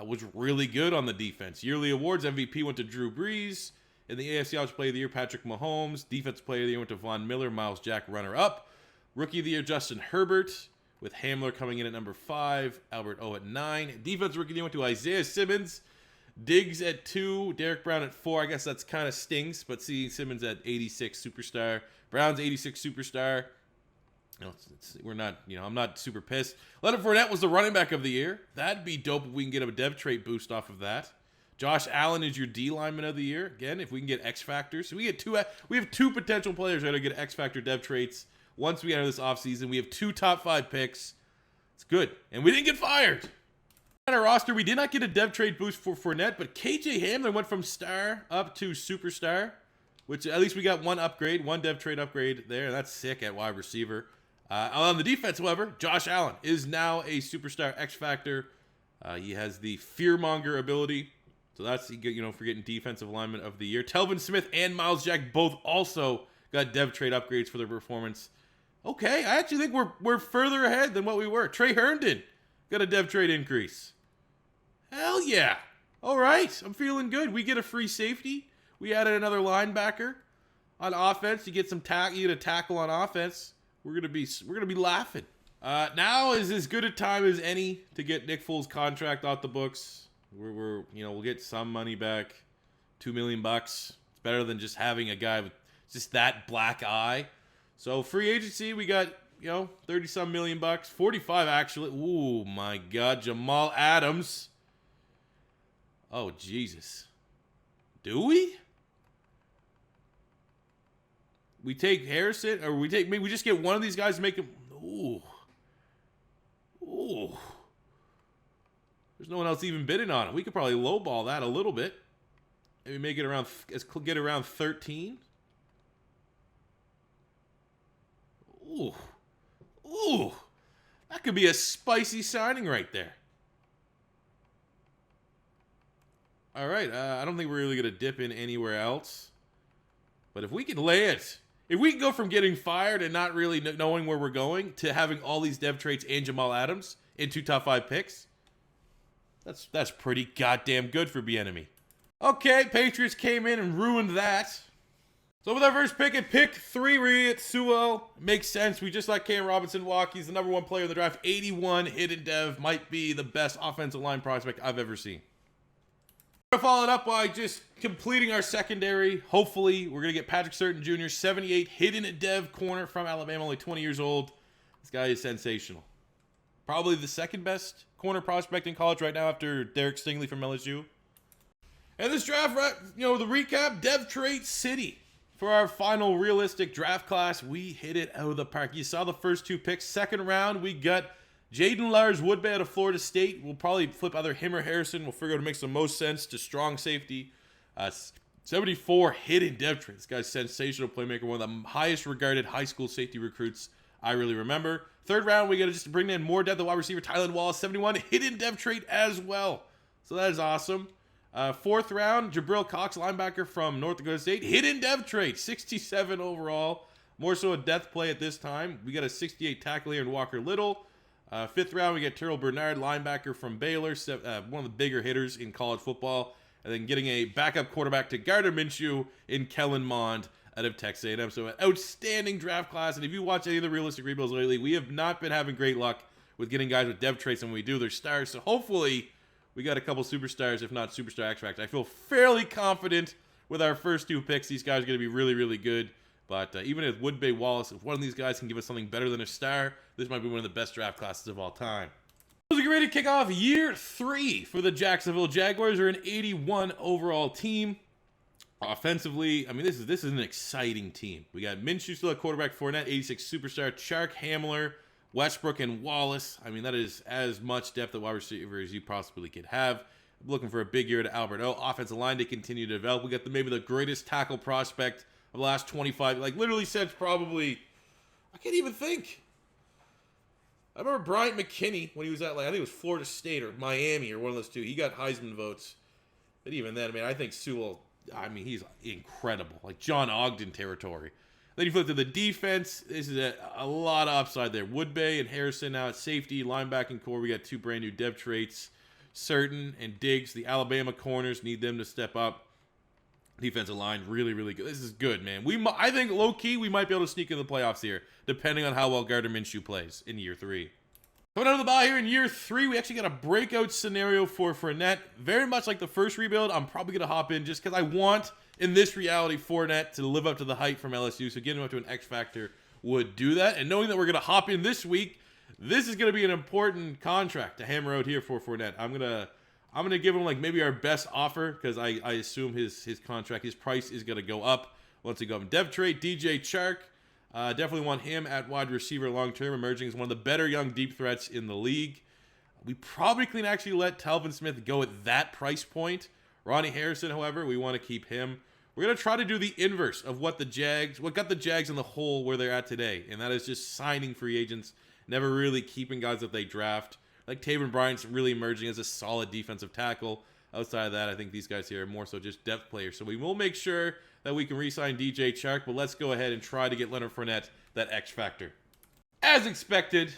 was really good on the defense. Yearly awards, MVP went to Drew Brees. In the AFC Offensive Player of the Year, Patrick Mahomes. Defensive Player of the Year went to Von Miller. Miles Jack, runner-up. Rookie of the Year, Justin Herbert, with Hamler coming in at number 5. Albert O at 9. Defensive Rookie of the Year went to Isaiah Simmons. Diggs at 2. Derek Brown at 4. I guess that's kind of stinks, but see Simmons at 86 superstar. Brown's 86 superstar. We're not, I'm not super pissed. Leonard Fournette was the running back of the year. That'd be dope if we can get a dev trait boost off of that. Josh Allen is your D lineman of the year. Again, if we can get X factors. So we have 2 potential players that are going to get X factor dev traits once we enter this offseason. We have 2 top 5 picks. It's good. And we didn't get fired. On our roster, we did not get a dev trait boost for Fournette, but KJ Hamler went from star up to superstar, which at least we got one dev trait upgrade there, and that's sick at wide receiver. On the defense, however, Josh Allen is now a superstar X Factor. He has the fearmonger ability. So that's, for getting defensive lineman of the year. Telvin Smith and Miles Jack both also got dev trade upgrades for their performance. Okay, I actually think we're further ahead than what we were. Trey Herndon got a dev trade increase. Hell yeah. All right, I'm feeling good. We get a free safety. We added another linebacker on offense. You get you get a tackle on offense. We're gonna be laughing. Now is as good a time as any to get Nick Foles' contract off the books. We'll get some money back, $2 million. It's better than just having a guy with just that black eye. So free agency, we got 30-some million bucks, 45 actually. Ooh my God, Jamal Adams. Oh Jesus, do we? We take Harrison, or maybe we just get one of these guys to make him. Ooh. Ooh. There's no one else even bidding on it. We could probably lowball that a little bit. Maybe make it around, get around 13. Ooh. Ooh. That could be a spicy signing right there. All right. I don't think we're really going to dip in anywhere else. But if we can lay it, if we can go from getting fired and not really knowing where we're going to having all these dev traits and Jamal Adams in 2 top 5 picks, that's pretty goddamn good for Bieniemy. Okay, Patriots came in and ruined that. So with our first pick at pick 3, Sewell. Makes sense. We just let Cam Robinson walk. He's the #1 player in the draft. 81 hidden dev. Might be the best offensive line prospect I've ever seen. We're going to follow it up by just completing our secondary. Hopefully, we're going to get Patrick Surtain Jr., 78 hidden dev corner from Alabama, only 20 years old. This guy is sensational. Probably the second best corner prospect in college right now after Derek Stingley from LSU. And this draft, the recap, Dev Trait City. For our final realistic draft class, we hit it out of the park. You saw the first 2 picks. Second round, we got Jaden Lars-Woodbay out of Florida State. We'll probably flip either him or Harrison. We'll figure out what makes the most sense to strong safety. 74 hidden dev trait. This guy's sensational playmaker. One of the highest regarded high school safety recruits I really remember. Third round, we got to just bring in more depth at wide receiver. Tylan Wallace, 71 hidden dev trait as well. So that is awesome. Fourth round, Jabril Cox, linebacker from North Dakota State. Hidden dev trait, 67 overall. More so a death play at this time. We got a 68 tackle here in Walker Little. Fifth round, we get Terrell Bernard, linebacker from Baylor. One of the bigger hitters in college football. And then getting a backup quarterback to Gardner Minshew in Kellen Mond out of Texas A&M. So an outstanding draft class. And if you watch any of the realistic rebuilds lately, we have not been having great luck with getting guys with dev traits. And when we do, they're stars. So hopefully we got a couple superstars, if not superstar X Factor. I feel fairly confident with our first 2 picks. These guys are going to be really, really good. But even with Woodbay Wallace, if one of these guys can give us something better than a star, this might be one of the best draft classes of all time. So we get ready to kick off year 3 for the Jacksonville Jaguars. They're an 81 overall team. Offensively, I mean, this is an exciting team. We got Minshew still at quarterback, Fournette, 86 superstar, Chark, Hamler, Westbrook, and Wallace. I mean, that is as much depth at wide receiver as you possibly could have. I'm looking for a big year to Albert O. Offensive line to continue to develop. We got maybe the greatest tackle prospect of the last 25, literally since probably, I can't even think. I remember Bryant McKinney when he was at, I think it was Florida State or Miami or one of those 2. He got Heisman votes. But even then, I think Sewell, he's incredible. Like John Ogden territory. Then you flip to the defense. This is a lot of upside there. Woodbay and Harrison now at safety. Linebacking core, we got 2 brand new dev traits. Surtain and Diggs. The Alabama corners, need them to step up. Defensive line, really, really good. This is good, man. I think, low-key, we might be able to sneak in the playoffs here, depending on how well Gardner Minshew plays in year 3. Coming out of the bye here in year 3, we actually got a breakout scenario for Fournette. Very much like the first rebuild, I'm probably going to hop in just because I want, in this reality, Fournette to live up to the hype from LSU. So getting him up to an X Factor would do that. And knowing that we're going to hop in this week, this is going to be an important contract to hammer out here for Fournette. I'm going to give him maybe our best offer because I assume his contract, his price is going to go up once he goes up. Dev trait, DJ Chark. Definitely want him at wide receiver long-term, emerging as one of the better young deep threats in the league. We probably can actually let Talvin Smith go at that price point. Ronnie Harrison, however, we want to keep him. We're going to try to do the inverse of what got the Jags in the hole where they're at today, and that is just signing free agents, never really keeping guys that they draft. Like Taven Bryant's really emerging as a solid defensive tackle. Outside of that, I think these guys here are more so just depth players. So we will make sure that we can re-sign DJ Chark, but let's go ahead and try to get Leonard Fournette that X factor. As expected,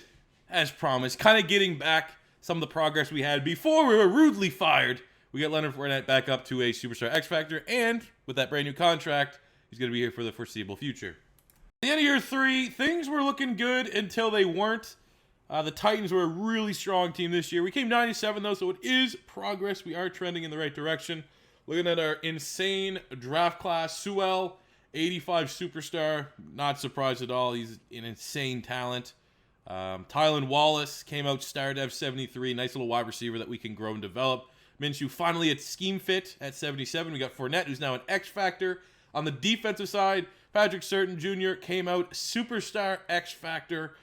as promised, kind of getting back some of the progress we had before we were rudely fired. We got Leonard Fournette back up to a superstar X factor, and with that brand new contract, he's going to be here for the foreseeable future. At the end of year 3, things were looking good until they weren't. The Titans were a really strong team this year. We came 97 though, so it is progress. We are trending in the right direction. Looking at our insane draft class, Sewell, 85 superstar. Not surprised at all. He's an insane talent. Tylan Wallace came out star dev 73. Nice little wide receiver that we can grow and develop. Minshew finally at scheme fit at 77. We got Fournette, who's now an X factor. On the defensive side, Patrick Surtain Jr. came out superstar X Factor.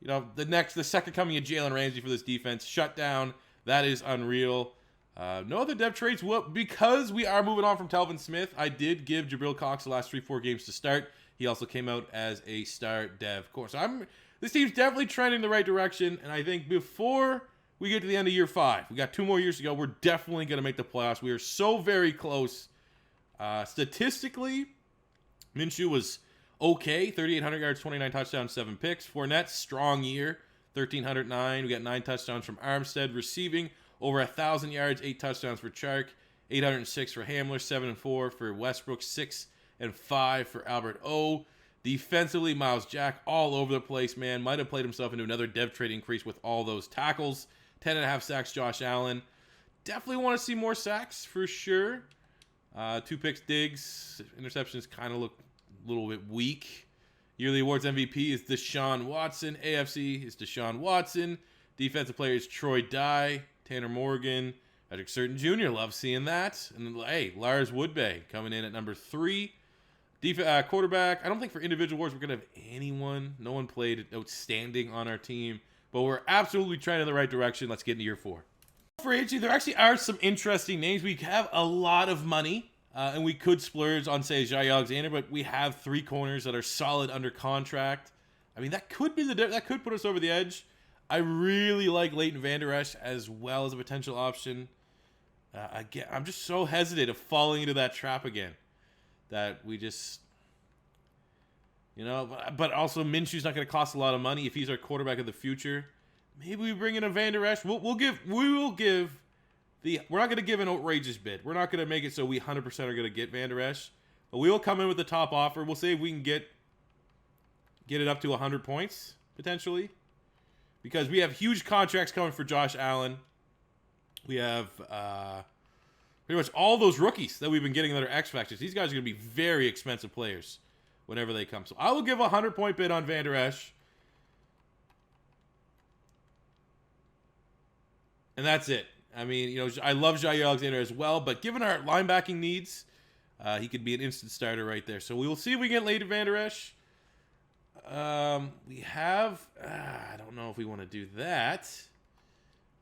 You know, the second coming of Jalen Ramsey for this defense. Shut down. That is unreal. No other depth trades. Well, because we are moving on from Telvin Smith, I did give Jabril Cox the last 3-4 games to start. He also came out as a star dev core. So this team's definitely trending in the right direction. And I think before we get to the end of year 5, we got 2 more years to go, we're definitely going to make the playoffs. We are so very close. Statistically, Minshew was okay. 3,800 yards, 29 touchdowns, 7 picks. Fournette, strong year. 1,309. We got 9 touchdowns from Armstead. Receiving, over 1,000 yards, 8 touchdowns for Chark. 806 for Hamler, 7-4 for Westbrook, 6-5 for Albert O. Defensively, Miles Jack all over the place, man. Might have played himself into another dev trade increase with all those tackles. 10.5 sacks, Josh Allen. Definitely want to see more sacks for sure. 2 picks, Diggs. Interceptions kind of look a little bit weak. Yearly awards MVP is Deshaun Watson. AFC is Deshaun Watson. Defensive player is Troy Dye, Tanner Morgan, Patrick Surtain Jr. Love seeing that. And hey, Lars Woodbay coming in at number 3. Quarterback, I don't think for individual awards we're going to have anyone. No one played outstanding on our team. But we're absolutely trending in the right direction. Let's get into year 4. For agency, there actually are some interesting names. We have a lot of money. And we could splurge on, say, Jair Alexander, but we have 3 corners that are solid under contract. I mean, that could be that could put us over the edge. I really like Leighton Vander Esch as well as a potential option. Again, I'm just so hesitant of falling into that trap again. That we just, you know, but also Minshew's not going to cost a lot of money if he's our quarterback of the future. Maybe we bring in a Vander Esch. We will give. We're not going to give an outrageous bid. We're not going to make it so we 100% are going to get Vander Esch. But we will come in with the top offer. We'll see if we can get it up to 100 points, potentially. Because we have huge contracts coming for Josh Allen. We have pretty much all those rookies that we've been getting that are X Factors. These guys are going to be very expensive players whenever they come. So I will give a 100-point bid on Vander Esch. And that's it. I mean, you know, I love Jair Alexander as well, but given our linebacking needs, he could be an instant starter right there. So we will see if we get Leighton Vander Esch. We have, I don't know if we want to do that.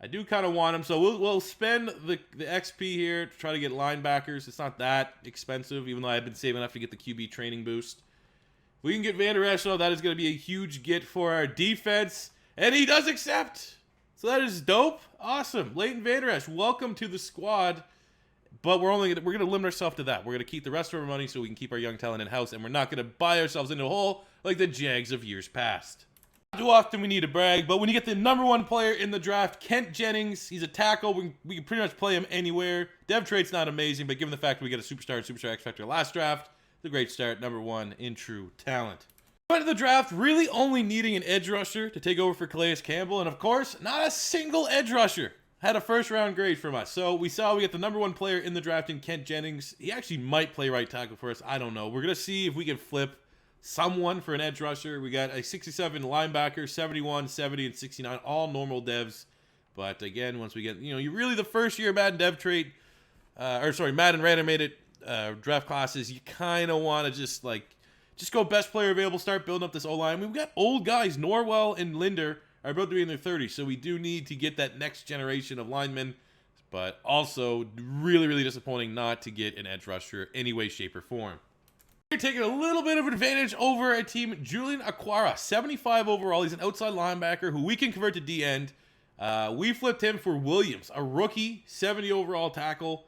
I do kind of want him, so we'll spend the XP here to try to get linebackers. It's not that expensive, even though I've been saving enough to get the QB training boost. If we can get Vander Esch, though, that is going to be a huge get for our defense, and he does accept. So that is dope. Awesome. Leighton Vander Esch, welcome to the squad. But we're going to limit ourselves to that. We're going to keep the rest of our money so we can keep our young talent in-house, and we're not going to buy ourselves into a hole like the Jags of years past. Not too often we need to brag, but when you get the #1 player in the draft, Kent Jennings, he's a tackle. We can pretty much play him anywhere. Dev trade's not amazing, but given the fact that we get a superstar and superstar X Factor last draft, it's a great start. #1 in true talent. Went to the draft really only needing an edge rusher to take over for Calais Campbell, and of course, not a single edge rusher had a first-round grade from us. So we get the #1 player in the draft in Kent Jennings. He actually might play right tackle for us. I don't know. We're going to see if we can flip someone for an edge rusher. We got a 67 linebacker, 71, 70, and 69, all normal devs. But again, once we get, you know, you really the first year Madden dev trade, Madden randomated draft classes, you kind of want to just go best player available, start building up this O-line. I mean, we've got old guys. Norwell and Linder are both in their 30s, so we do need to get that next generation of linemen. But also, really, really disappointing not to get an edge rusher any way, shape, or form. We're taking a little bit of advantage over a team. Julian Aquara, 75 overall. He's an outside linebacker who we can convert to D-end. We flipped him for Williams, a rookie, 70 overall tackle.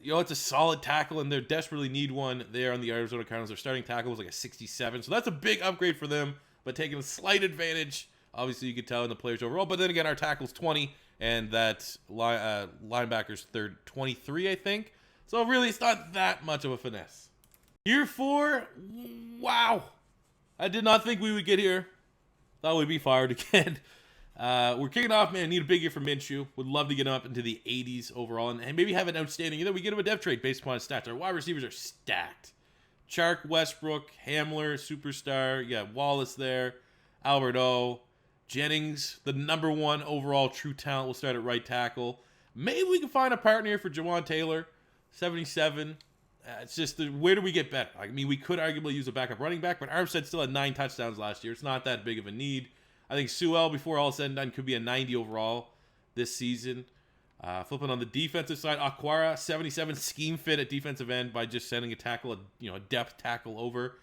You know, it's a solid tackle, and they desperately need one there on the Arizona Cardinals. Their starting tackle was like a 67, so that's a big upgrade for them, but taking a slight advantage. Obviously, you could tell in the players overall, but then again, our tackle's 20, and that linebacker's 23, I think. So really, it's not that much of a finesse. Year 4, wow. I did not think we would get here. Thought we'd be fired again. We're kicking off, man. Need a big year from Minshew. Would love to get him up into the 80s overall and maybe have an outstanding. We get him a dev trade based upon his stats. Our wide receivers are stacked. Chark, Westbrook, Hamler, superstar. You got Wallace there. Albert O. Jennings, the #1 overall true talent, will start at right tackle. Maybe we can find a partner here for Jawan Taylor, 77. It's just, where do we get better? I mean, we could arguably use a backup running back, but Armstead still had 9 touchdowns last year. It's not that big of a need. I think Sewell, before all said and done, could be a 90 overall this season. Flipping on the defensive side, Aquara, 77, scheme fit at defensive end by just sending a tackle, a depth tackle over.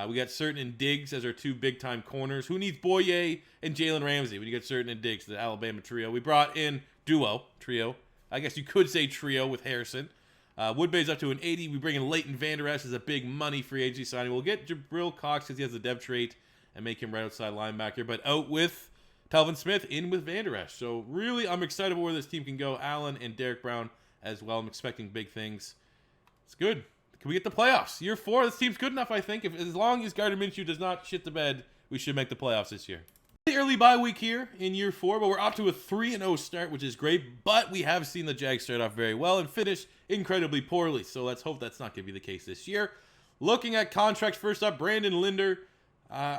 We got Certain and Diggs as our 2 big-time corners. Who needs Bouye and Jalen Ramsey when you get Certain and Diggs, the Alabama trio? We brought in trio. I guess you could say trio with Harrison. Woodbay's up to an 80. We bring in Leighton Vander Esch as a big money free agency signing. We'll get Jabril Cox because he has the depth trait and make him right outside linebacker. But out with Telvin Smith, in with Vander Esch. So really, I'm excited about where this team can go. Allen and Derek Brown as well. I'm expecting big things. It's good. Can we get the playoffs? Year 4, this team's good enough, I think. As long as Gardner Minshew does not shit the bed, we should make the playoffs this year. The early bye week here in year 4, but we're off to a 3-0 start, which is great. But we have seen the Jags start off very well and finish incredibly poorly. So let's hope that's not going to be the case this year. Looking at contracts, first up, Brandon Linder.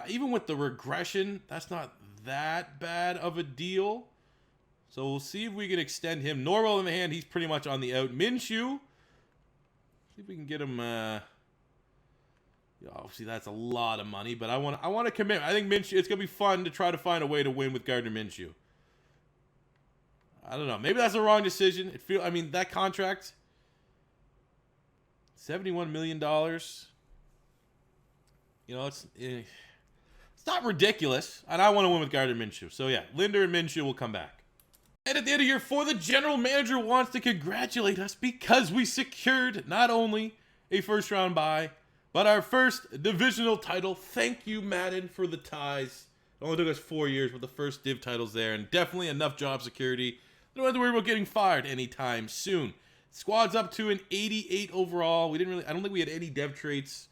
Even with the regression, that's not that bad of a deal. So we'll see if we can extend him. Norwell in the hand, he's pretty much on the out. Minshew, see if we can get him. Obviously, that's a lot of money, but I want to commit. I think Minshew. It's gonna be fun to try to find a way to win with Gardner Minshew. I don't know. Maybe that's the wrong decision. I mean, that contract, $71 million. It's not ridiculous, and I want to win with Gardner Minshew. So yeah, Linder and Minshew will come back. And at the end of year 4, the general manager wants to congratulate us because we secured not only a first-round bye, but our first divisional title. Thank you, Madden, for the ties. It only took us 4 years, but the first div title's there, and definitely enough job security. Don't have to worry about getting fired anytime soon. Squad's up to an 88 overall. I don't think we had any dev traits.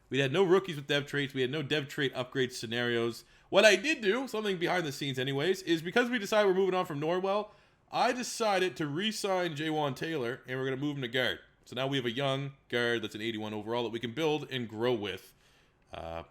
We had no rookies with dev traits. We had no dev trait upgrade scenarios. What I did do, something behind the scenes anyways, is because we decided we're moving on from Norwell, I decided to re-sign Jaywan Taylor, and we're going to move him to guard. So now we have a young guard that's an 81 overall that we can build and grow with. Thought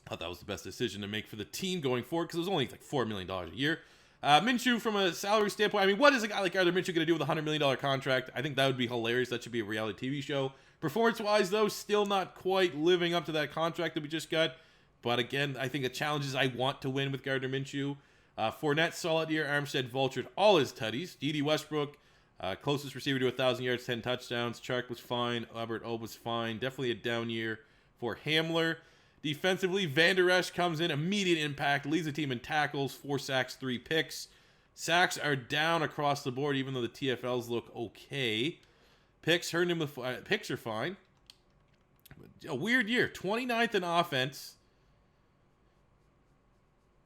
that was the best decision to make for the team going forward because it was only like $4 million a year. Minshew, from a salary standpoint, I mean, what is a guy like Gardner Minshew going to do with a $100 million contract? I think that would be hilarious. That should be a reality TV show. Performance-wise, though, still not quite living up to that contract that we just got. But again, I think the challenge is I want to win with Gardner Minshew. Fournette, solid year. Armstead vultured all his tutties. D.D. Westbrook, closest receiver to 1,000 yards, 10 touchdowns. Chark was fine. Albert O was fine. Definitely a down year for Hamler. Defensively, Vander Esch comes in, immediate impact, leads the team in tackles, 4 sacks, 3 picks. Sacks are down across the board, even though the TFLs look okay. Picks, picks are fine. A weird year. 29th in offense.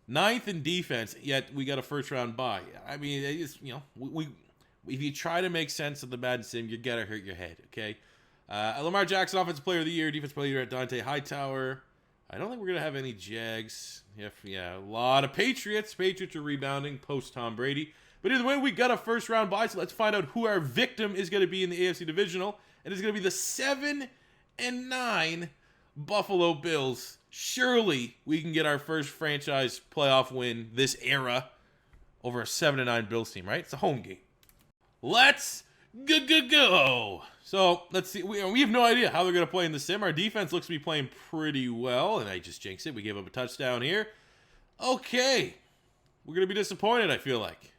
9th in defense, yet we got a first-round bye. I mean, it's, if you try to make sense of the Madden sim, you gotta hurt your head, okay? Lamar Jackson, Offensive Player of the Year. Defensive Player of the Year at Dante Hightower. I don't think we're going to have any Jags. Yeah, a lot of Patriots. Patriots are rebounding post-Tom Brady. But either way, we got a first-round bye, so let's find out who our victim is going to be in the AFC Divisional. And it's going to be the 7-9 Buffalo Bills. Surely we can get our first franchise playoff win this era over a 7-9 Bills team, right? It's a home game. Let's go. So let's see. We have no idea how they're going to play in the sim. Our defense looks to be playing pretty well, and I just jinxed it. We gave up a touchdown here. Okay. We're going to be disappointed, I feel like.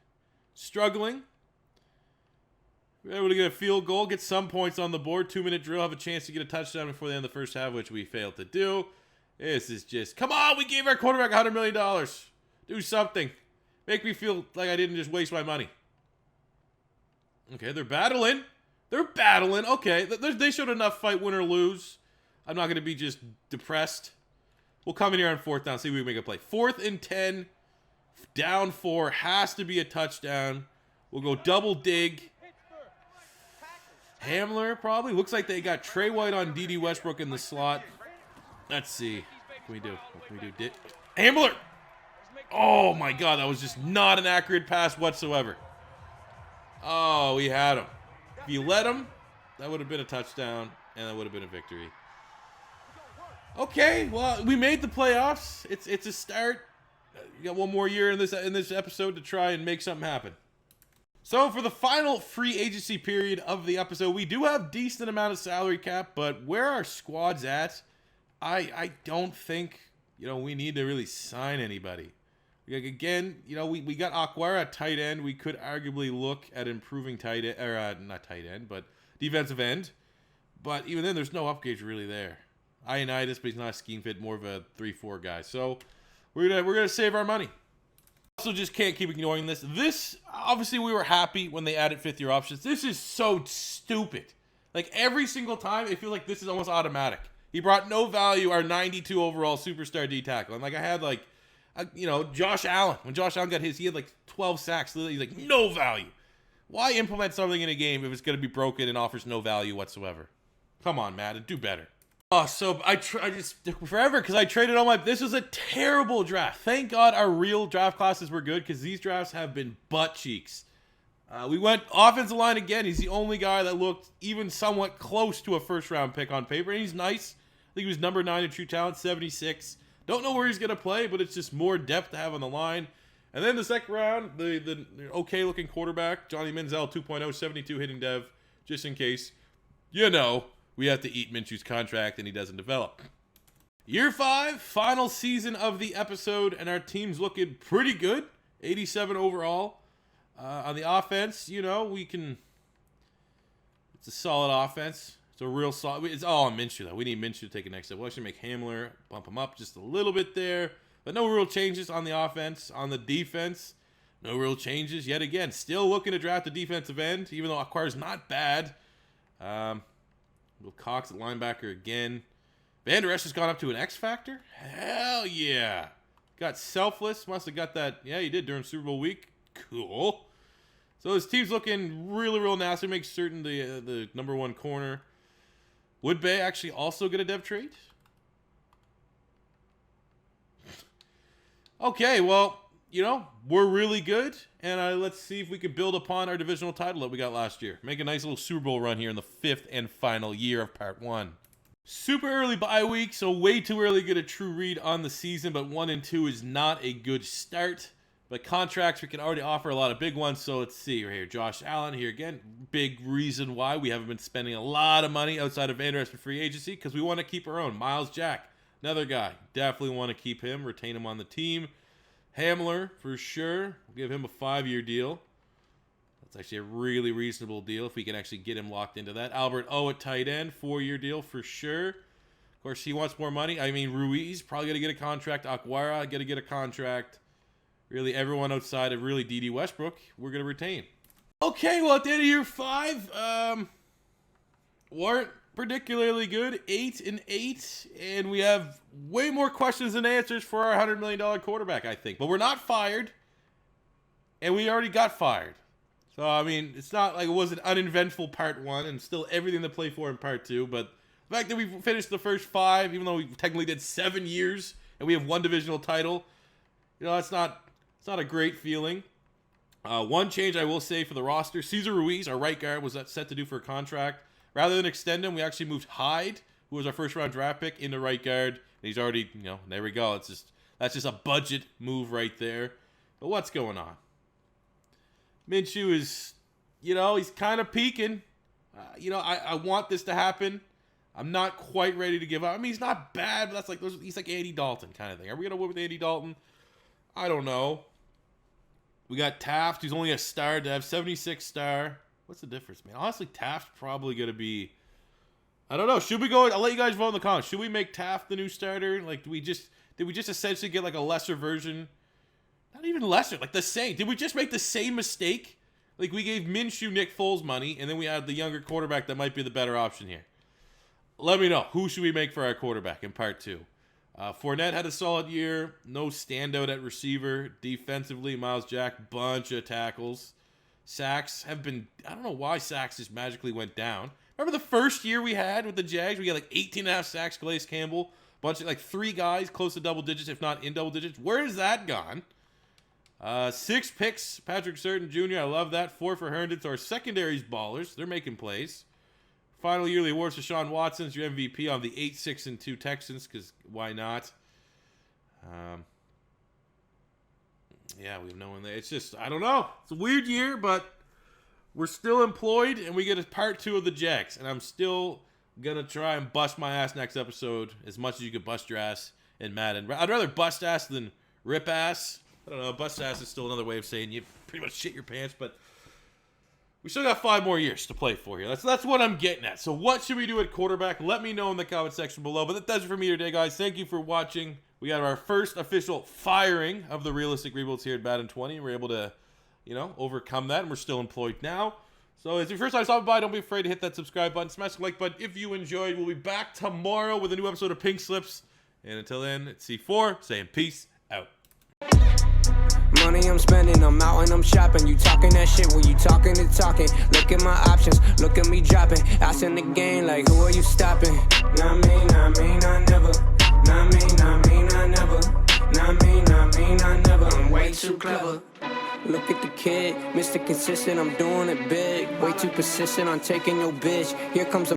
Struggling. We're able to get a field goal, get some points on the board. 2-minute drill, have a chance to get a touchdown before the end of the first half, which we failed to do. This is just, come on, we gave our quarterback $100 million. Do something. Make me feel like I didn't just waste my money. Okay, they're battling. Okay, they showed enough fight, win or lose. I'm not going to be just depressed. We'll come in here on 4th down, see if we can make a play. 4th and 10, down 4, has to be a touchdown. We'll go double dig. Hamler, probably. Looks like they got Trey White on D.D. Westbrook in the slot. Let's see. What can we do? Hamler! Oh, my God. That was just not an accurate pass whatsoever. Oh, we had him. If you let him, that would have been a touchdown, and that would have been a victory. Okay, well, we made the playoffs. It's a start. We got one more year in this episode to try and make something happen. So for the final free agency period of the episode, we do have decent amount of salary cap, but where our squad's at, I don't think, we need to really sign anybody. Like, again, we got Aquara at tight end. We could arguably look at improving tight end, or not tight end, but defensive end. But even then, there's no upgrades really there. Ionitis, but he's not a scheme fit, more of a 3-4 guy. So we're gonna save our money. Also, just can't keep ignoring this. This, obviously, we were happy when they added fifth-year options. This is so stupid. Like, every single time, it feels like this is almost automatic. He brought no value, our 92 overall superstar D tackle. And, I had, Josh Allen. When Josh Allen got his, he had, 12 sacks. He's like, no value. Why implement something in a game if it's going to be broken and offers no value whatsoever? Come on, Madden. Do better. Oh, so I just forever because I traded all my. This was a terrible draft. Thank God our real draft classes were good because these drafts have been butt cheeks. We went offensive line again. He's the only guy that looked even somewhat close to a first round pick on paper, and he's nice. I think he was number 9 in true talent, 76. Don't know where he's gonna play, but it's just more depth to have on the line. And then the second round, the okay looking quarterback, Johnny Manziel 2.0, 72 hitting dev, just in case. We have to eat Minshew's contract and he doesn't develop. Year 5, final season of the episode, and our team's looking pretty good. 87 overall. On the offense, we can... It's a solid offense. It's a real solid... It's all on Minshew, though. We need Minshew to take a next step. We'll actually make Hamler bump him up just a little bit there. But no real changes on the offense. On the defense, no real changes yet again. Still looking to draft a defensive end, even though Aquara's not bad. Will Cox at linebacker again. Van Der Esch has gone up to an X Factor? Hell yeah. Got selfless. Must have got that. Yeah, he did during Super Bowl week. Cool. So his team's looking really, real nasty. Make certain the number 1 corner. Would Bouye actually also get a dev trade? Okay, well, we're really good. And let's see if we can build upon our divisional title that we got last year. Make a nice little Super Bowl run here in the 5th and final year of Part 1. Super early bye week, so way too early to get a true read on the season, but 1 and 2 is not a good start. But contracts, we can already offer a lot of big ones, so let's see. Right here, Josh Allen here again. Big reason why we haven't been spending a lot of money outside of Van Der Esch for free agency, because we want to keep our own. Miles Jack, another guy. Definitely want to keep him, retain him on the team. Hamler, for sure. We'll give him a 5-year deal. That's actually a really reasonable deal if we can actually get him locked into that. Albert O at tight end, 4-year deal for sure. Of course, he wants more money. I mean, Ruiz, probably going to get a contract. Aquara, going to get a contract. Really, everyone outside of really D.D. Westbrook, we're going to retain. Okay, well, at the end of year 5, weren't particularly good. 8-8, and we have way more questions than answers for our $100 million quarterback, I think. But we're not fired, and we already got fired. So, I mean, it's not like it was an uneventful Part 1 and still everything to play for in Part 2. But the fact that we finished the first 5, even though we technically did 7 years, and we have 1 divisional title, it's not a great feeling. One change I will say for the roster, Cesar Ruiz, our right guard, was set to do for a contract. Rather than extend him, we actually moved Hyde, who was our first-round draft pick, into right guard. And he's already, there we go. That's just a budget move right there. But what's going on? Minshew is, he's kind of peaking. I want this to happen. I'm not quite ready to give up. I mean, he's not bad, but he's like Andy Dalton kind of thing. Are we going to win with Andy Dalton? I don't know. We got Taft, who's only a star to have 76 star. What's the difference, man? Honestly, Taft's probably going to be... I don't know. Should we go... I'll let you guys vote in the comments. Should we make Taft the new starter? Did we just essentially get a lesser version? Not even lesser. The same. Did we just make the same mistake? We gave Minshew Nick Foles money, and then we had the younger quarterback that might be the better option here. Let me know. Who should we make for our quarterback in Part 2? Fournette had a solid year. No standout at receiver. Defensively, Miles Jack, bunch of tackles. Sacks have been... I don't know why sacks just magically went down. Remember the first year we had with the Jags? We got 18.5 sacks, Calais Campbell. Bunch of 3 guys close to double digits, if not in double digits. Where has that gone? 6 picks, Patrick Surtain Jr. I love that. 4 for Herndon. So our secondary's ballers. They're making plays. Final yearly awards to Sean Watson's your MVP on the 8-6-2 Texans, because why not? Yeah, we have no one there. It's just, I don't know. It's a weird year, but we're still employed, and we get a part 2 of the Jags. And I'm still gonna try and bust my ass next episode as much as you could bust your ass in Madden. I'd rather bust ass than rip ass. I don't know. Bust ass is still another way of saying you pretty much shit your pants, but we still got 5 more years to play for here. That's what I'm getting at. So what should we do at quarterback? Let me know in the comment section below. But that does it for me today, guys. Thank you for watching. We got our first official firing of the realistic rebuilds here at Madden 20. We're able to, overcome that, and we're still employed now. So as your first time stopping by, don't be afraid to hit that subscribe button, smash the like button if you enjoyed. We'll be back tomorrow with a new episode of Pink Slips. And until then, it's C4 saying peace out. Money I'm spending, I'm out and I'm shopping. You talking that shit, well you talking the talking. Look at my options, look at me dropping. Ass in the game, like who are you stopping? Not me, not me, not never. Not me, not me, not never. Not me, not me, not never. I'm way too clever. Look at the kid, Mr. Consistent, I'm doing it big. Way too persistent on taking your bitch. Here comes a